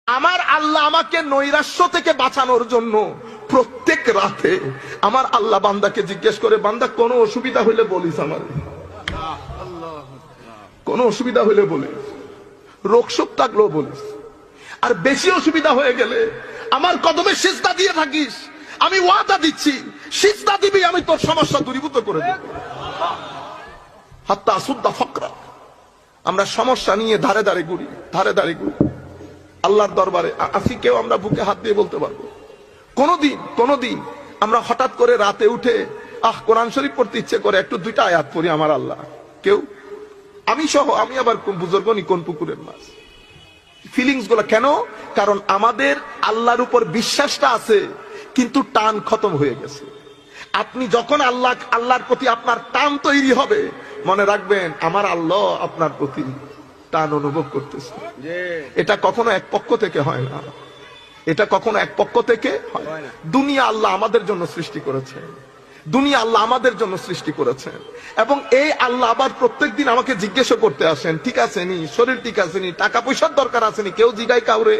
আমার আল্লাহ আমাকে নৈরাশ্য থেকে বাঁচানোর জন্য প্রত্যেক রাতে আমার আল্লাহ বান্দাকে জিজ্ঞেস করে, বান্দা কোনো অসুবিধা হইলে বলিস, আমার কোনো অসুবিধা হইলে বলিস, রোগ শোক থাকলেও বলিস, আর বেশি অসুবিধা হয়ে গেলে আমার কদমে সিজদা দিয়ে থাকিস। আমি ওয়াদা দিচ্ছি, সিজদা দিবি, আমি তোর সমস্যা দূরীভূত করে দেব। হাত্তা সুদ্দা ফকরা। আমরা সমস্যা নিয়ে ধারে ধারে ঘুরি, ধারে ধারে ঘুরি। আল্লাহর দরবারে আসি কেউ আমরা বুকে হাত দিয়ে বলতে পারবো? কোনদিন আমরা হঠাৎ করে রাতে উঠে কোরআন শরীফ পড়তে ইচ্ছে করে, একটু দুইটা আয়াত পড়ি আমার আল্লাহ? কেউ? আমি সহ, আমি আবার বুজুর্গ নি কোন পুকুরের মাছ। ফিলিংস গুলো কেন? কারণ আমাদের আল্লাহর উপর বিশ্বাসটা আছে, কিন্তু টান খতম হয়ে গেছে। আপনি যখন আল্লাহর প্রতি আপনার টান তৈরি হবে, মনে রাখবেন আমার আল্লাহ আপনার প্রতি টান অনুভব করতেছে। এটা কখনো এক পক্ষ থেকে হয় না, এটা কখনো এক পক্ষ থেকে হয় না। দুনিয়া আল্লাহ আমাদের জন্য সৃষ্টি করেছে, দুনিয়া আল্লাহ আমাদের জন্য সৃষ্টি করেছেন, এবং এই আল্লাহ আবার প্রত্যেকদিন আমাকে জিজ্ঞাসা করতে আসেন, ঠিক আছে নি, শরীর ঠিক আছে নি, টাকা পয়সার দরকার আছে নি? কেউ জিগায় কাউরে?